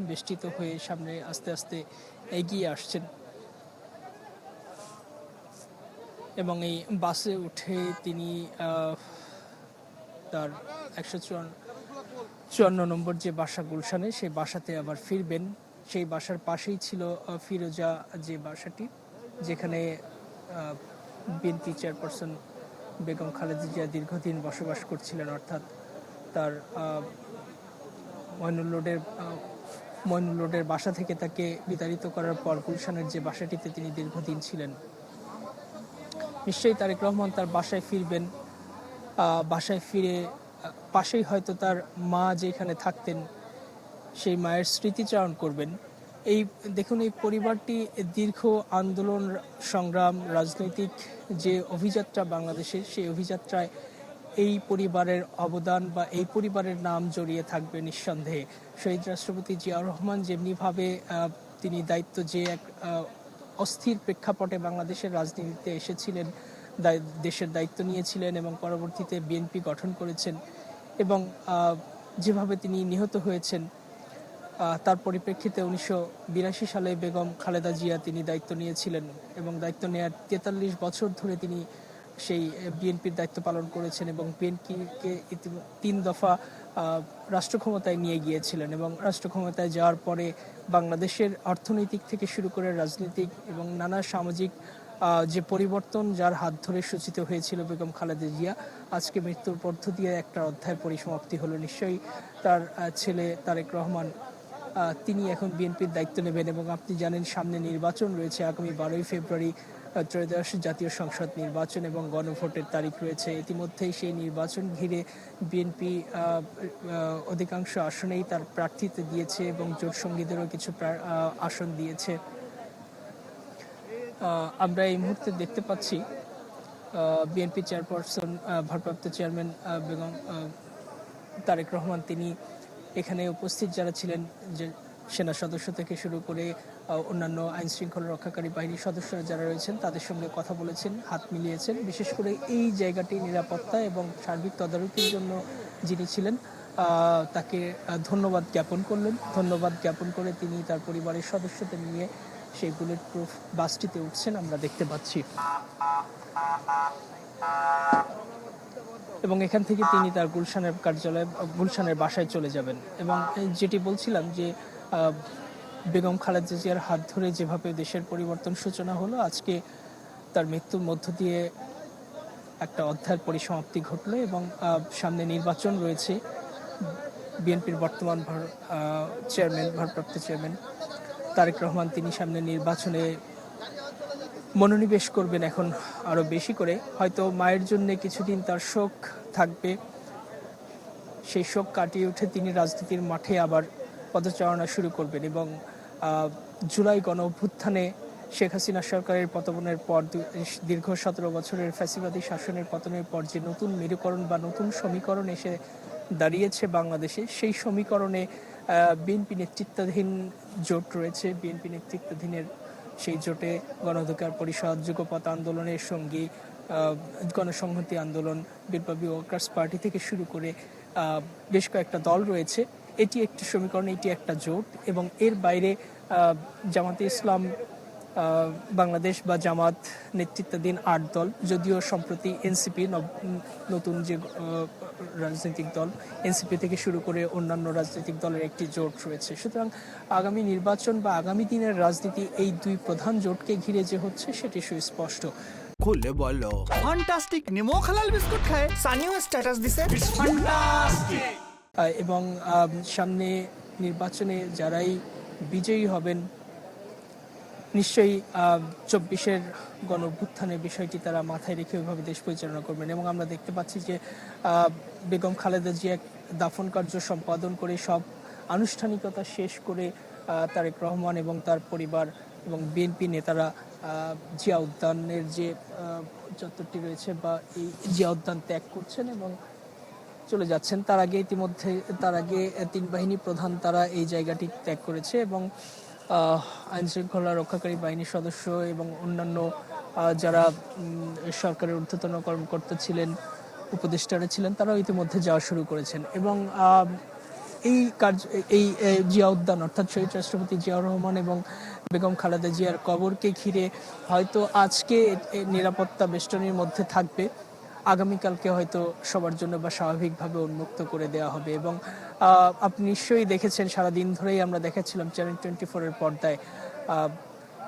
বেষ্টিত হয়ে সামনে আস্তে আস্তে এগিয়ে আসছেন এবং এই বাসে উঠে তিনি তার 154 নম্বর যে বাসা গুলশানে সেই বাসাতে আবার ফিরবেন। সেই বাসার পাশেই ছিল ফিরোজা যে বাসাটি, যেখানে বিএনপি চেয়ারপারসন বেগম খালেদা জিয়া দীর্ঘদিন বসবাস করছিলেন, অর্থাৎ তার মইনুল রোডের বাসা থেকে তাকে বিতাড়িত করার পর গুলশানের যে বাসাটিতে তিনি দীর্ঘদিন ছিলেন। নিশ্চয়ই তারেক রহমান তার বাসায় ফিরবেন। বাসায় ফিরে পাশেই হয়তো তার মা যেখানে থাকতেন সেই মায়ের স্মৃতিচারণ করবেন। এই দেখুন, এই পরিবারটি দীর্ঘ আন্দোলন সংগ্রাম রাজনৈতিক যে অভিযাত্রা বাংলাদেশের, সেই অভিযাত্রায় এই পরিবারের অবদান বা এই পরিবারের নাম জড়িয়ে থাকবে নিঃসন্দেহে। শহীদ রাষ্ট্রপতি জিয়াউর রহমান যেমনিভাবে তিনি দায়িত্ব যে এক অস্থির প্রেক্ষাপটে বাংলাদেশের রাজনীতিতে এসেছিলেন, দেশের দায়িত্ব নিয়েছিলেন এবং পরবর্তীতে বিএনপি গঠন করেছেন এবং যেভাবে তিনি নিহত হয়েছেন, তার পরিপ্রেক্ষিতে 1982 সালে বেগম খালেদা জিয়া তিনি দায়িত্ব নিয়েছিলেন এবং দায়িত্ব নেওয়ার 43 বছর ধরে তিনি সেই বিএনপির দায়িত্ব পালন করেছেন এবং বিএনপিকে 3 দফা রাষ্ট্র ক্ষমতায় নিয়ে গিয়েছিলেন এবং রাষ্ট্র ক্ষমতায় যাওয়ার পরে বাংলাদেশের অর্থনৈতিক থেকে শুরু করে রাজনৈতিক এবং নানা সামাজিক যে পরিবর্তন যার হাত ধরে সূচিত হয়েছিল বেগম খালেদা জিয়া, আজকে মৃত্যুর মধ্য দিয়ে একটা অধ্যায়ের পরিসমাপ্তি হলো। নিশ্চয়ই তার ছেলে তারেক রহমান তিনি এখন বিএনপির দায়িত্ব নেবেন এবং আপনি জানেন সামনে নির্বাচন রয়েছে, আগামী 12ই ফেব্রুয়ারি ত্রয়োদশ জাতীয় সংসদ নির্বাচন এবং গণভোটের তারিখ রয়েছে। ইতিমধ্যেই সেই নির্বাচন ঘিরে বিএনপি অধিকাংশ আসনেই তার প্রার্থীতে দিয়েছে এবং জোট সঙ্গীদেরও কিছু আসন দিয়েছে। আমরা এই মুহূর্তে দেখতে পাচ্ছি বিএনপি চেয়ারপারসন ভারপ্রাপ্ত চেয়ারম্যান বেগম তারেক রহমান তিনি এখানে উপস্থিত যারা ছিলেন, যে সেনা সদস্য থেকে শুরু করে অন্যান্য আইন শৃঙ্খলা রক্ষাকারী বাহিনীর সদস্যরা যারা রয়েছেন তাদের সঙ্গে কথা বলেছেন, হাত মিলিয়েছেন। বিশেষ করে এই জায়গাটি নিরাপত্তা এবং সার্বিক তদারকির জন্য যিনি ছিলেন তাকে ধন্যবাদ জ্ঞাপন করলেন। ধন্যবাদ জ্ঞাপন করে তিনি তার পরিবারের সদস্যদের নিয়ে সেই বুলেট প্রুফ বাসটিতে উঠছেন, আমরা দেখতে পাচ্ছি। এবং এখান থেকে তিনি তার গুলশানের কার্যালয়, গুলশানের বাসায় চলে যাবেন। এবং যেটি বলছিলাম যে বেগম খালেদা জিয়ার হাত ধরে যেভাবে দেশের পরিবর্তন সূচনা হলো, আজকে তার মৃত্যুর মধ্য দিয়ে একটা অধ্যায়ের পরিসমাপ্তি ঘটলো এবং সামনে নির্বাচন রয়েছে। বিএনপির বর্তমান ভারপ্রাপ্ত চেয়ারম্যান তারেক রহমান তিনি সামনে নির্বাচনে মনোনিবেশ করবেন এখন আরো বেশি করে। হয়তো মায়ের জন্য কিছুদিন তার শোক থাকবে, সেই শোক কাটিয়ে উঠে তিনি রাজনীতির মাঠে আবার পদচারণা শুরু করবেন এবং জুলাই গণ অভ্যুত্থানে শেখ হাসিনা সরকারের পতনের পর দীর্ঘ 17 বছরের ফ্যাসিবাদী শাসনের পতনের পর যে নতুন মেরুকরণ বা নতুন সমীকরণ এসে দাঁড়িয়েছে বাংলাদেশে, সেই সমীকরণে বিএনপি নেতৃত্বাধীন জোট রয়েছে। বিএনপি নেতৃত্বাধীনের সেই জোটে গণ অধিকার পরিষদ, যুগপৎ আন্দোলনের সঙ্গে গণসংহতি আন্দোলন, বিপ্লবী ওয়ার্কার্স পার্টি থেকে শুরু করে বেশ কয়েকটা দল রয়েছে। এটি একটি সমীকরণ, এটি একটা জোট এবং এর বাইরে জামাতে ইসলাম বাংলাদেশ বা জামাত নেতৃত্বাধীন 8 দল, যদিও সম্প্রতি এনসিপি নতুন যে রাজনৈতিক দল, এনসিপি থেকে শুরু করে অন্যান্য রাজনৈতিক দলের একটি জোট রয়েছে। সুতরাং আগামী নির্বাচন বা আগামী দিনের রাজনীতি এই 2 প্রধান জোটকে ঘিরে যে হচ্ছে সেটি সুস্পষ্ট। খুলে বলো ফ্যান্টাস্টিক নিমো খালাল বিস্কুট খায় সানিও স্ট্যাটাস দিছে ফ্যান্টাস্টিক। এবং সামনে নির্বাচনে যারাই বিজয়ী হবেন নিশ্চয়ই 24-এর গণ অভ্যুত্থানের বিষয়টি তারা মাথায় রেখে ওইভাবে দেশ পরিচালনা করবেন। এবং আমরা দেখতে পাচ্ছি যে বেগম খালেদা জিয়া দাফন কার্য সম্পাদন করে সব আনুষ্ঠানিকতা শেষ করে তারেক রহমান এবং তার পরিবার এবং বিএনপি নেতারা জিয়া উদ্যানের যে চত্বরটি রয়েছে বা এই জিয়া উদ্যান ত্যাগ করছেন এবং চলে যাচ্ছেন। তার আগে 3 বাহিনী প্রধান তারা এই জায়গাটি ত্যাগ করেছে এবং আইন শৃঙ্খলা রক্ষাকারী বাহিনীর সদস্য এবং অন্যান্য যারা সরকারের ঊর্ধ্বতন কর্মকর্তা ছিলেন, উপদেষ্টারা ছিলেন, তারাও ইতিমধ্যে যাওয়া শুরু করেছেন। এবং এই কার্য এই জিয়া উদ্যান অর্থাৎ শহীদ রাষ্ট্রপতি জিয়াউর রহমান এবং বেগম খালেদা জিয়ার কবরকে ঘিরে হয়তো আজকে নিরাপত্তা বেষ্টনীর মধ্যে থাকবে, আগামীকালকে হয়তো সবার জন্য বা স্বাভাবিকভাবে উন্মুক্ত করে দেওয়া হবে। এবং আপনি নিশ্চয়ই দেখেছেন, সারাদিন ধরেই আমরা দেখাচ্ছিলাম চ্যানেল 24-এর পর্দায়,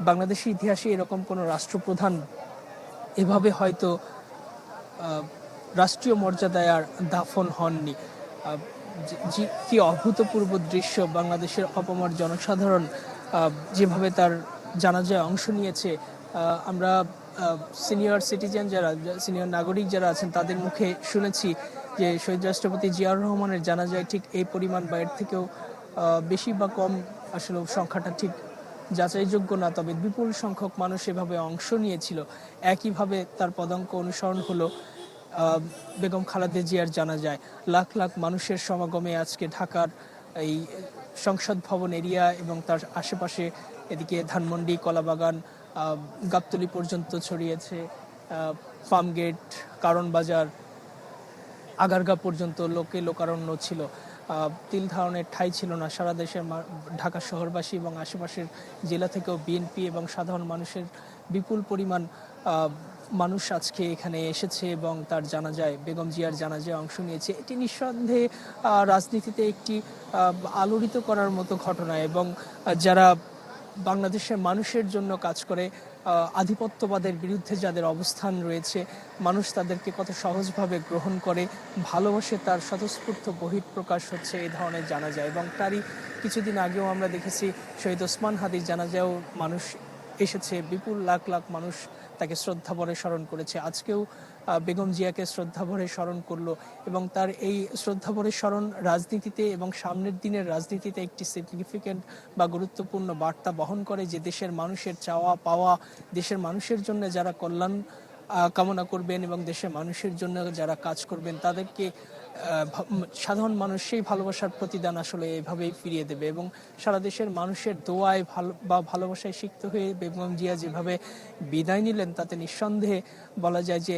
বাংলাদেশের ইতিহাসে এরকম কোনো রাষ্ট্রপ্রধান এভাবে হয়তো রাষ্ট্রীয় মর্যাদায় আর দাফন হননি। কি অভূতপূর্ব দৃশ্য! বাংলাদেশের অপামর জনসাধারণ যেভাবে তার জানাজায় অংশ নিয়েছে, আমরা সিনিয়র সিটিজেন যারা, সিনিয়র নাগরিক যারা আছেন তাদের মুখে শুনেছি যে শহীদ রাষ্ট্রপতি জিয়াউর রহমানের জানাজায় ঠিক এই পরিমাণ বা এর থেকেও বেশি বা কম, আসলে সংখ্যাটা ঠিক যাচাইযোগ্য না, তবে বিপুল সংখ্যক মানুষ এভাবে অংশ নিয়েছিল। একইভাবে তার পদাঙ্ক অনুসরণ হলো বেগম খালেদা জিয়ার জানাজায়। লাখ লাখ মানুষের সমাগমে আজকে ঢাকার এই সংসদ ভবন এরিয়া এবং তার আশেপাশে, এদিকে ধানমন্ডি, কলাবাগান, গাবতলী পর্যন্ত ছড়িয়েছে, ফার্মগেট, কারণ বাজার, আগারগাঁ পর্যন্ত লোকারণ্য ছিল। তিল ধারণের ঠাঁই ছিল না। সারা দেশের ঢাকা শহরবাসী এবং আশেপাশের জেলা থেকেও বিএনপি এবং সাধারণ মানুষের বিপুল পরিমাণ মানুষ আজকে এখানে এসেছে এবং তার জানাজায়, বেগম জিয়ার জানাজায় অংশ নিয়েছে। এটি নিঃসন্দেহে রাজনীতিতে একটি আলোড়িত করার মতো ঘটনা, এবং যারা বাংলাদেশের মানুষের জন্য কাজ করে, আধিপত্যবাদের বিরুদ্ধে যাদের অবস্থান রয়েছে, মানুষ তাদেরকে কত সহজভাবে গ্রহণ করে, ভালোবাসে, তার স্বতঃস্ফূর্ত বহিঃপ্রকাশ হচ্ছে এই ধরনের জানাজায়। এবং তারই কিছুদিন আগেও আমরা দেখেছি শহীদ ওসমান হাদির জানাজায়ও মানুষ এসেছে, বিপুল লাখ লাখ মানুষ তাকে শ্রদ্ধাভরে স্মরণ করেছে। আজকেও বেগম জিয়াকে শ্রদ্ধাভরে স্মরণ করলো, এবং তার এই শ্রদ্ধাভরে স্মরণ রাজনীতিতে এবং সামনের দিনের রাজনীতিতে একটি সিগনিফিক্যান্ট বা গুরুত্বপূর্ণ বার্তা বহন করে, যে দেশের মানুষের চাওয়া পাওয়া, দেশের মানুষের জন্য যারা কল্যাণ কামনা করবেন এবং দেশের মানুষের জন্য যারা কাজ করবেন, তাদেরকে সাধারণ মানুষ সেই ভালোবাসার প্রতিদান আসলে এভাবেই ফিরিয়ে দেবে। এবং সারা দেশের মানুষের দোয়ায় বা ভালোবাসায় সিক্ত হয়ে বেগম জিয়া যেভাবে বিদায় নিলেন, তাতে নিঃসন্দেহে বলা যায় যে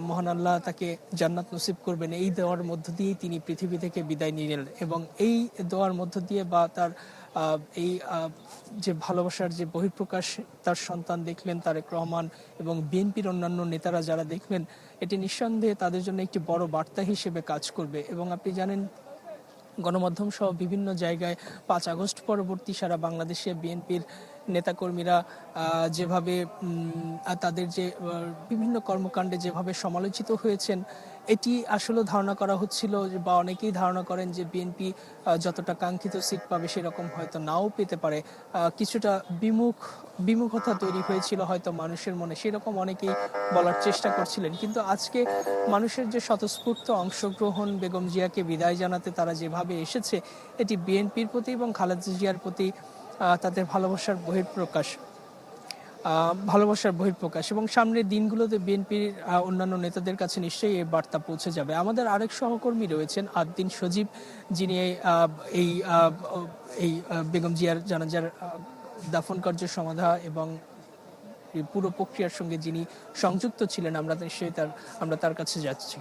মহান আল্লাহ তাকে জান্নাত নসিব করবেন। এই দোয়ার মধ্য দিয়েই তিনি পৃথিবী থেকে বিদায় নিলেন, এবং এই দোয়ার মধ্য দিয়ে বা তার এই যে ভালোবাসার যে বহিঃপ্রকাশ তার সন্তান দেখলেন তারেক রহমান এবং বিএনপির অন্যান্য নেতারা যারা দেখলেন, এটি নিঃসন্দেহে তাদের জন্য একটি বড় বার্তা হিসেবে কাজ করবে। এবং আপনি জানেন, গণমাধ্যম সহ বিভিন্ন জায়গায় 5 আগস্ট পরবর্তী সারা বাংলাদেশে বিএনপির নেতাকর্মীরা যেভাবে তাদের যে বিভিন্ন কর্মকাণ্ডে যেভাবে সমালোচিত হয়েছেন, এটি আসলে ধারণা করা হচ্ছিল বা অনেকেই ধারণা করেন যে বিএনপি যতটা কাঙ্ক্ষিত সিট পাবে সেরকম হয়তো নাও পেতে পারে, কিছুটা বিমুখতা তৈরি হয়েছিল হয়তো মানুষের মনে, সেরকম অনেকেই বলার চেষ্টা করছিলেন। কিন্তু আজকে মানুষের যে স্বতঃস্ফূর্ত অংশগ্রহণ, বেগম জিয়াকে বিদায় জানাতে তারা যেভাবে এসেছে, এটি বিএনপির প্রতি এবং খালেদা জিয়ার প্রতি তাদের ভালোবাসার বহিঃপ্রকাশ। এবং সামনের দিনগুলোতে বিএনপির অন্যান্য নেতাদের কাছে নিশ্চয়ই এই বার্তা পৌঁছে যাবে। আমাদের আরেক সহকর্মী রয়েছেন আদ্দিন সজীব, যিনি এই বেগম জিয়ার জানাজার দাফন কার্য সমাধা এবং পুরো প্রক্রিয়ার সঙ্গে যিনি সংযুক্ত ছিলেন, আমরা নিশ্চয়ই আমরা তার কাছে যাচ্ছি।